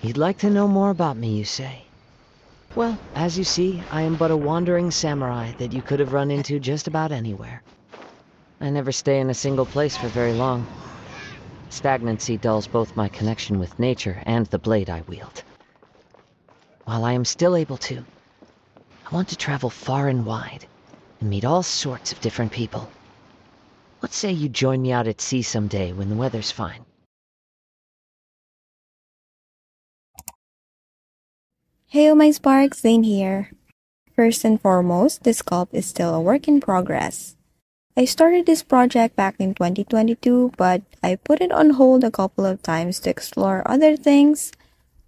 You'd like to know more about me, you say? Well, as you see, I am but a wandering samurai that you could have run into just about anywhere. I never stay in a single place for very long. Stagnancy dulls both my connection with nature and the blade I wield. While I am still able to, I want to travel far and wide and meet all sorts of different people. What say you join me out at sea someday when the weather's fine? Hey, my Sparks, Zane here. First and foremost, this sculpt is still a work in progress. I started this project back in 2022, but I put it on hold a couple of times to explore other things,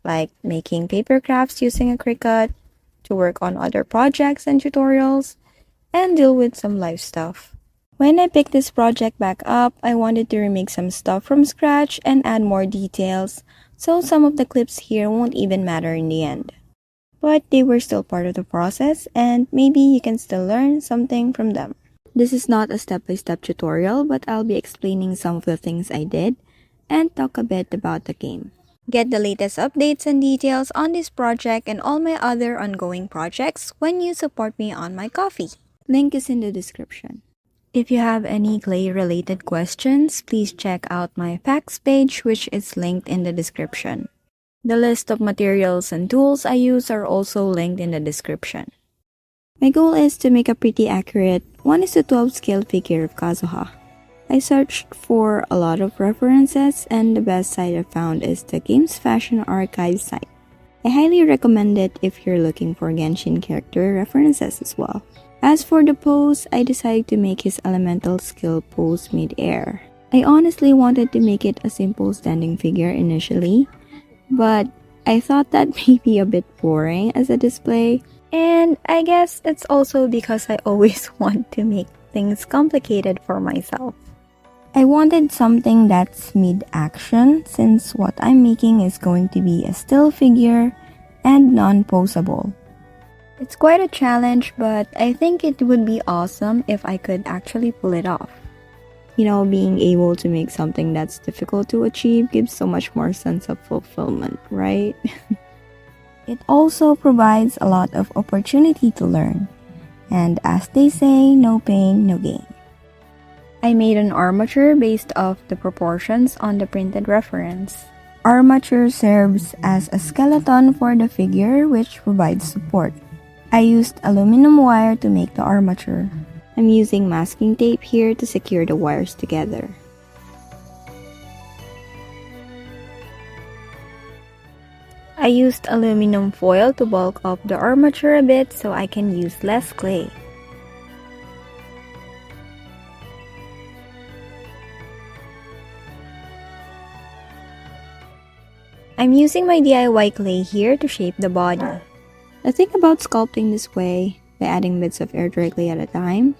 like making paper crafts using a Cricut, to work on other projects and tutorials, and deal with some life stuff. When I picked this project back up, I wanted to remake some stuff from scratch and add more details, so some of the clips here won't even matter in the end. But they were still part of the process, and maybe you can still learn something from them. This is not a step-by-step tutorial, but I'll be explaining some of the things I did and talk a bit about the game. Get the latest updates and details on this project and all my other ongoing projects when you support me on my Ko-fi. Link is in the description. If you have any clay-related questions, please check out my facts page, which is linked in the description. The list of materials and tools I use are also linked in the description. My goal is to make a pretty accurate 1:12 scale figure of Kazuha. I searched for a lot of references, and the best site I found is the Games Fashion Archive site. I highly recommend it if you're looking for Genshin character references as well. As for the pose, I decided to make his elemental skill pose mid-air. I honestly wanted to make it a simple standing figure initially, but I thought that may be a bit boring as a display, and I guess it's also because I always want to make things complicated for myself. I wanted something that's mid-action since what I'm making is going to be a still figure and non-posable. It's quite a challenge, but I think it would be awesome if I could actually pull it off. You know, being able to make something that's difficult to achieve gives so much more sense of fulfillment, right? It also provides a lot of opportunity to learn. And as they say, no pain, no gain. I made an armature based off the proportions on the printed reference. Armature serves as a skeleton for the figure, which provides support. I used aluminum wire to make the armature. I'm using masking tape here to secure the wires together. I used aluminum foil to bulk up the armature a bit so I can use less clay. I'm using my DIY clay here to shape the body. The thing about sculpting this way, by adding bits of air dry clay at a time,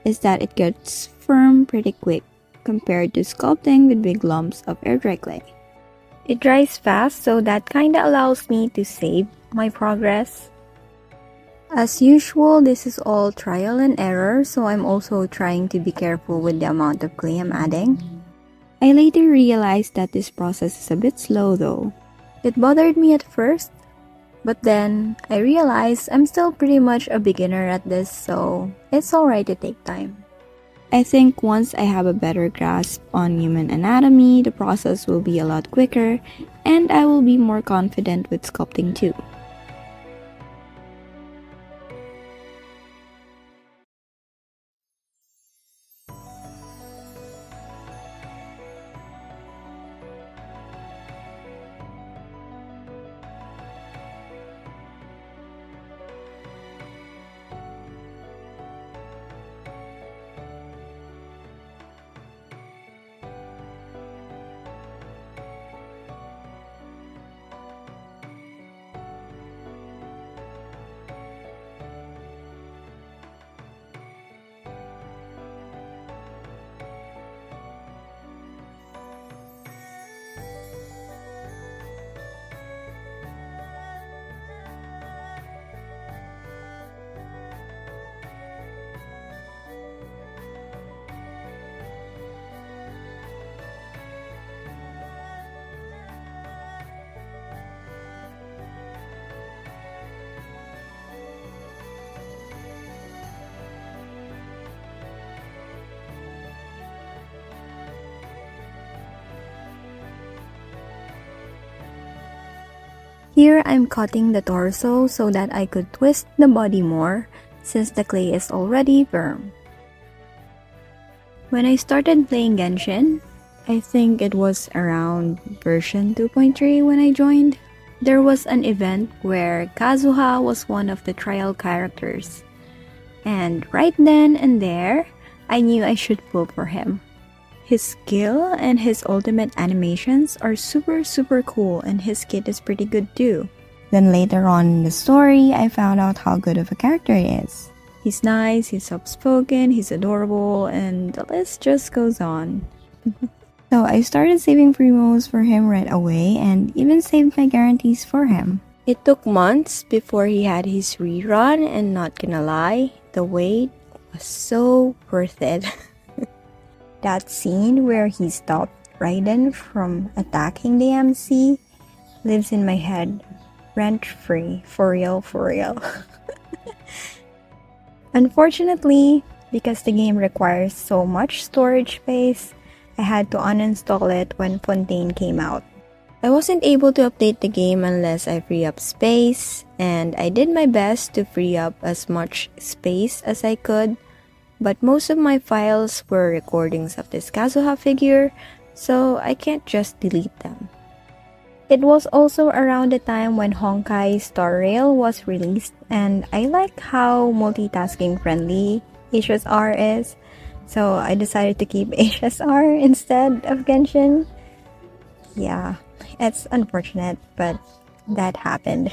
is that it gets firm pretty quick compared to sculpting with big lumps of air dry clay. It dries fast, so that kinda allows me to save my progress. As usual, this is all trial and error, so I'm also trying to be careful with the amount of clay I'm adding. I later realized that this process is a bit slow though. It bothered me at first, but then I realized I'm still pretty much a beginner at this, so it's alright to take time. I think once I have a better grasp on human anatomy, the process will be a lot quicker, and I will be more confident with sculpting too. Here I'm cutting the torso so that I could twist the body more since the clay is already firm. When I started playing Genshin, I think it was around version 2.3 when I joined, there was an event where Kazuha was one of the trial characters. And right then and there, I knew I should pull for him. His skill and his ultimate animations are super cool, and his kit is pretty good too. Then later on in the story, I found out how good of a character he is. He's nice, he's soft-spoken, he's adorable, and the list just goes on. So I started saving promos for him right away and even saved my guarantees for him. It took months before he had his rerun, and not gonna lie, the wait was so worth it. That scene where he stopped Raiden from attacking the MC lives in my head, rent-free, for real. Unfortunately, because the game requires so much storage space, I had to uninstall it when Fontaine came out. I wasn't able to update the game unless I free up space, and I did my best to free up as much space as I could, but most of my files were recordings of this Kazuha figure, so I can't just delete them. It was also around the time when Honkai Star Rail was released, and I like how multitasking friendly HSR is, so I decided to keep HSR instead of Genshin. Yeah, it's unfortunate, but that happened.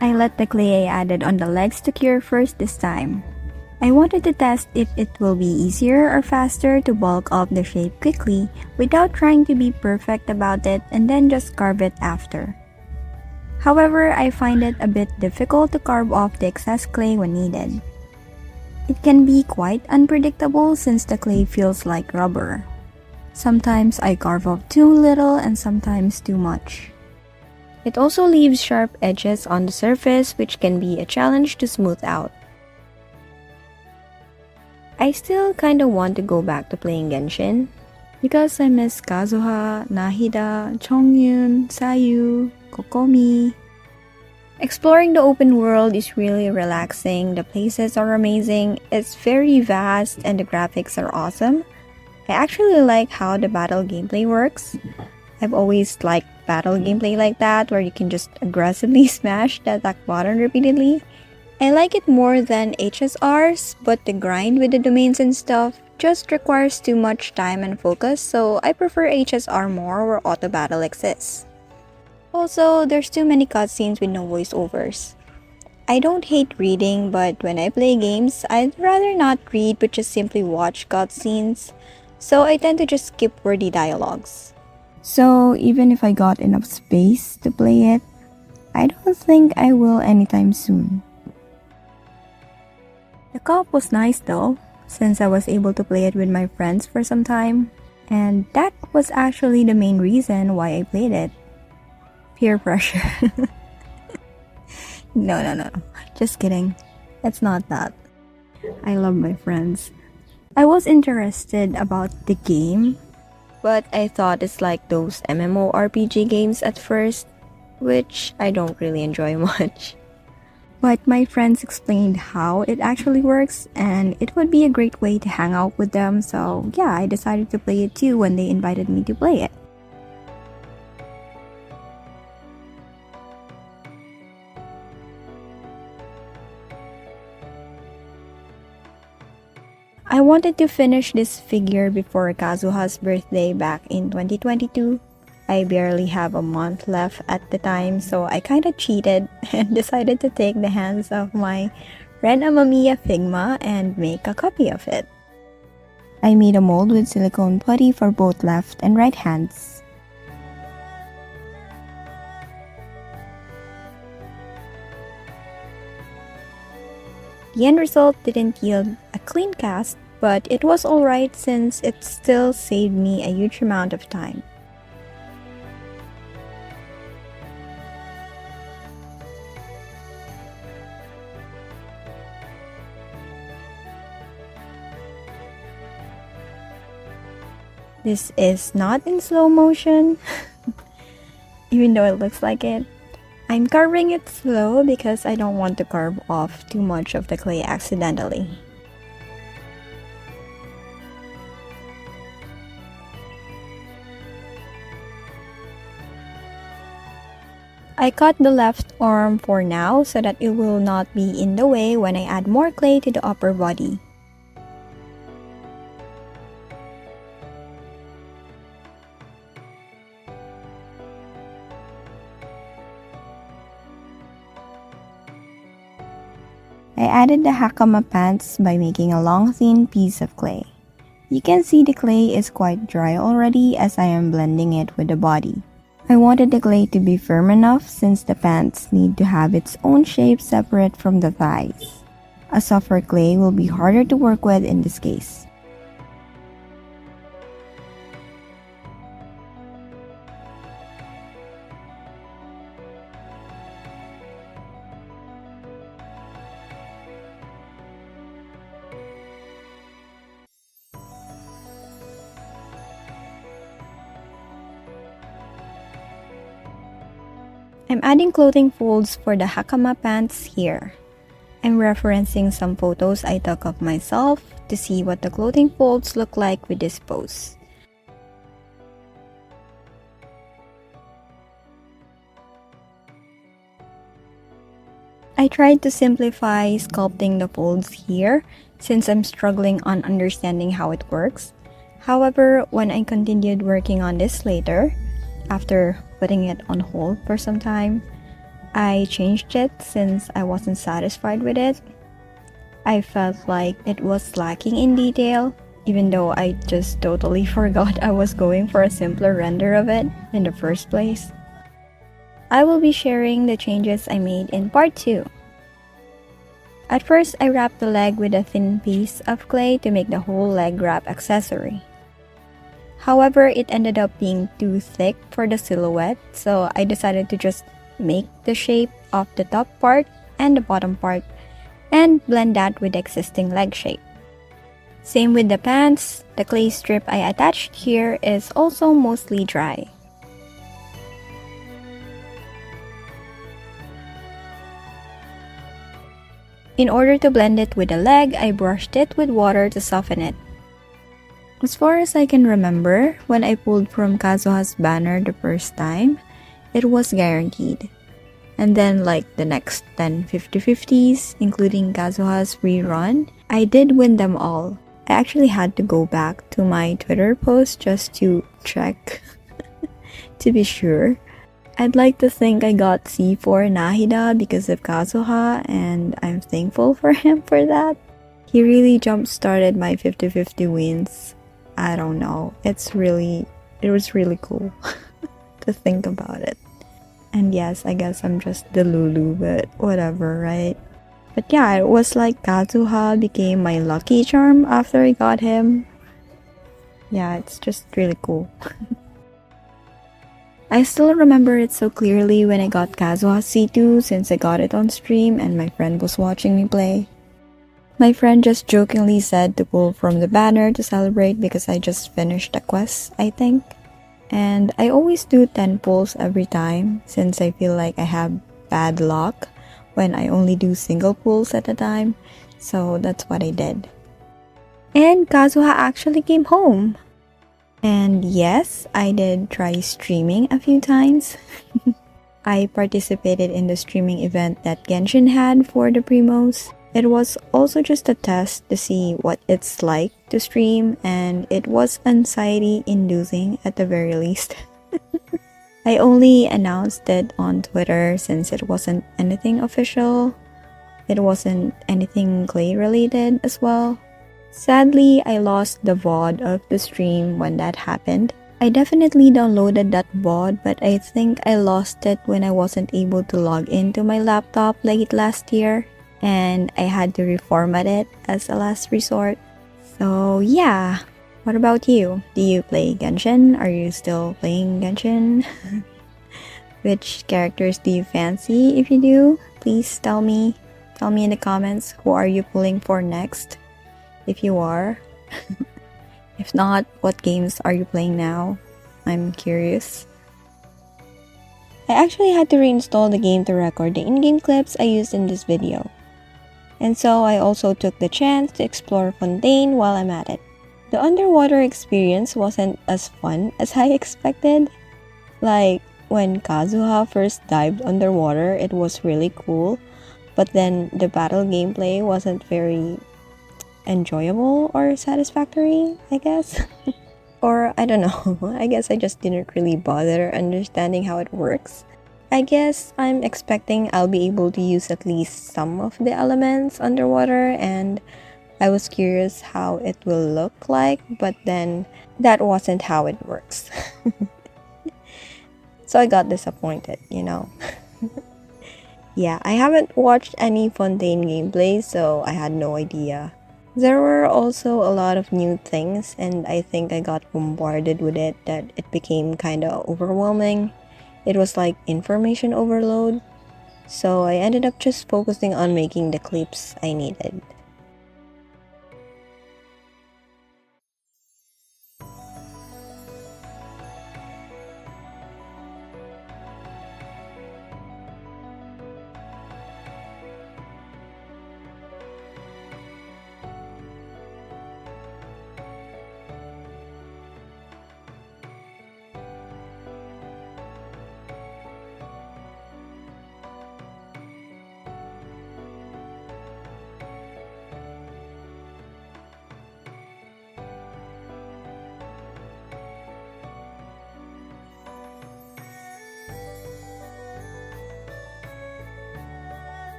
I let the clay I added on the legs to cure first this time. I wanted to test if it will be easier or faster to bulk up the shape quickly without trying to be perfect about it and then just carve it after. However, I find it a bit difficult to carve off the excess clay when needed. It can be quite unpredictable since the clay feels like rubber. Sometimes I carve off too little and sometimes too much. It also leaves sharp edges on the surface, which can be a challenge to smooth out. I still kinda want to go back to playing Genshin because I miss Kazuha, Nahida, Chongyun, Sayu, Kokomi. Exploring the open world is really relaxing, the places are amazing, it's very vast, and the graphics are awesome. I actually like how the battle gameplay works. I've always liked battle gameplay like that, where you can just aggressively smash the attack button repeatedly. I like it more than HSRs, but the grind with the domains and stuff just requires too much time and focus, so I prefer HSR more where auto battle exists. Also, there's too many cutscenes with no voiceovers. I don't hate reading, but when I play games, I'd rather not read but just simply watch cutscenes, so I tend to just skip wordy dialogues. So even if I got enough space to play it, I don't think I will anytime soon. The co-op was nice though, since I was able to play it with my friends for some time, and that was actually the main reason why I played it. Peer pressure. No. Just kidding. It's not that. I love my friends. I was interested about the game, but I thought it's like those MMORPG games at first, which I don't really enjoy much. But my friends explained how it actually works, and it would be a great way to hang out with them, so yeah, I decided to play it too when they invited me to play it. I wanted to finish this figure before Kazuha's birthday back in 2022. I barely have a month left at the time, so I kinda cheated and decided to take the hands of my Ren Amamiya Figma and make a copy of it. I made a mold with silicone putty for both left and right hands. The end result didn't yield a clean cast, but it was alright since it still saved me a huge amount of time. This is not in slow motion, even though it looks like it. I'm carving it slow because I don't want to carve off too much of the clay accidentally. I cut the left arm for now so that it will not be in the way when I add more clay to the upper body. I added the hakama pants by making a long thin piece of clay. You can see the clay is quite dry already as I am blending it with the body. I wanted the clay to be firm enough since the pants need to have its own shape separate from the thighs. A softer clay will be harder to work with in this case. I'm adding clothing folds for the hakama pants here. I'm referencing some photos I took of myself to see what the clothing folds look like with this pose. I tried to simplify sculpting the folds here since I'm struggling on understanding how it works. However, when I continued working on this later, after putting it on hold for some time, I changed it since I wasn't satisfied with it. I felt like it was lacking in detail, even though I just totally forgot I was going for a simpler render of it in the first place. I will be sharing the changes I made in part 2. At first, I wrapped the leg with a thin piece of clay to make the whole leg wrap accessory. However, it ended up being too thick for the silhouette, so I decided to just make the shape of the top part and the bottom part and blend that with the existing leg shape. Same with the pants, the clay strip I attached here is also mostly dry. In order to blend it with the leg, I brushed it with water to soften it. As far as I can remember, when I pulled from Kazuha's banner the first time, it was guaranteed. And then like the next 10 50-50s, including Kazuha's rerun, I did win them all. I actually had to go back to my Twitter post just to check to be sure. I'd like to think I got C4 Nahida because of Kazuha, and I'm thankful for him for that. He really jump-started my 50-50 wins. I don't know. It was really cool to think about it. And yes, I guess I'm just the Lulu, but whatever, right? But yeah, it was like Kazuha became my lucky charm after I got him. Yeah, it's just really cool. I still remember it so clearly when I got Kazuha C2 since I got it on stream and my friend was watching me play. My friend just jokingly said to pull from the banner to celebrate because I just finished the quest, I think. And I always do 10 pulls every time since I feel like I have bad luck when I only do single pulls at a time. So that's what I did. And Kazuha actually came home. And yes, I did try streaming a few times. I participated in the streaming event that Genshin had for the primos. It was also just a test to see what it's like to stream, and it was anxiety-inducing at the very least. I only announced it on Twitter since it wasn't anything official. It wasn't anything clay-related as well. Sadly, I lost the VOD of the stream when that happened. I definitely downloaded that VOD, but I think I lost it when I wasn't able to log into my laptop late last year, and I had to reformat it as a last resort. So yeah, what about you? Do you play Genshin? Are you still playing Genshin? Which characters do you fancy? If you do, please tell me. Tell me in the comments, who are you pulling for next? If you are. If not, what games are you playing now? I'm curious. I actually had to reinstall the game to record the in-game clips I used in this video. And so I also took the chance to explore Fontaine while I'm at it. The underwater experience wasn't as fun as I expected. Like, when Kazuha first dived underwater, it was really cool, but then the battle gameplay wasn't very enjoyable or satisfactory, I guess. Or I don't know, I guess I just didn't really bother understanding how it works. I guess I'm expecting I'll be able to use at least some of the elements underwater, and I was curious how it will look like, but then that wasn't how it works. So I got disappointed, you know. Yeah, I haven't watched any Fontaine gameplay, so I had no idea. There were also a lot of new things, and I think I got bombarded with it that it became kinda overwhelming. It was like information overload, so I ended up just focusing on making the clips I needed.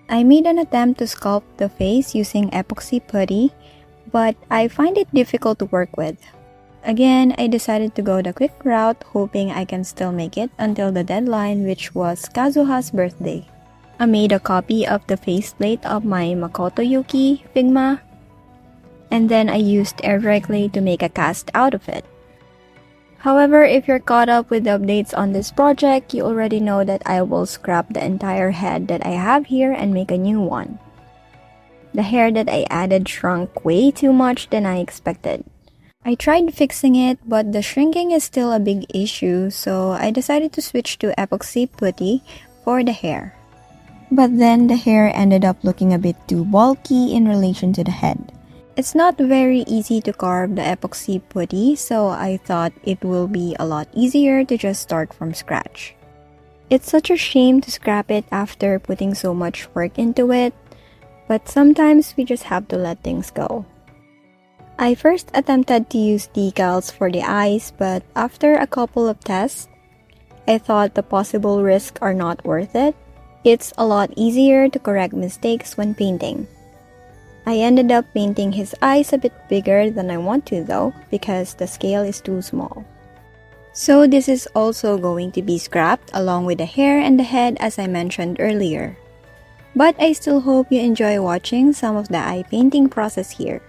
I made an attempt to sculpt the face using epoxy putty, but I find it difficult to work with. Again, I decided to go the quick route, hoping I can still make it until the deadline, which was Kazuha's birthday. I made a copy of the faceplate of my Makoto Yuki Figma, and then I used air dry clay to make a cast out of it. However, if you're caught up with the updates on this project, you already know that I will scrap the entire head that I have here and make a new one. The hair that I added shrunk way too much than I expected. I tried fixing it, but the shrinking is still a big issue, so I decided to switch to epoxy putty for the hair. But then the hair ended up looking a bit too bulky in relation to the head. It's not very easy to carve the epoxy putty, so I thought it will be a lot easier to just start from scratch. It's such a shame to scrap it after putting so much work into it, but sometimes we just have to let things go. I first attempted to use decals for the eyes, but after a couple of tests, I thought the possible risks are not worth it. It's a lot easier to correct mistakes when painting. I ended up painting his eyes a bit bigger than I want to though, because the scale is too small. So this is also going to be scrapped along with the hair and the head as I mentioned earlier. But I still hope you enjoy watching some of the eye painting process here.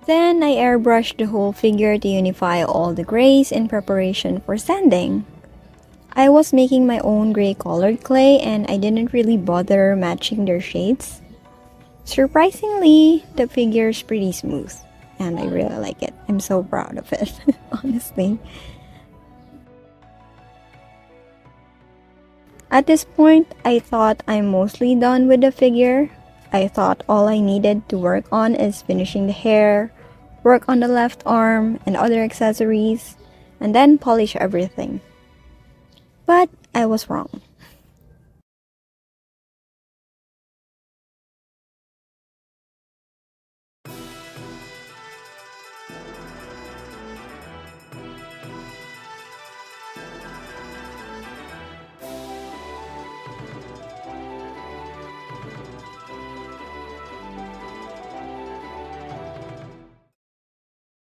Then I airbrushed the whole figure to unify all the grays in preparation for sanding. I was making my own gray colored clay and I didn't really bother matching their shades. Surprisingly, the figure's pretty smooth and I really like it. I'm so proud of it, honestly. At this point, I thought I'm mostly done with the figure. I thought all I needed to work on is finishing the hair, work on the left arm and other accessories, and then polish everything. But I was wrong.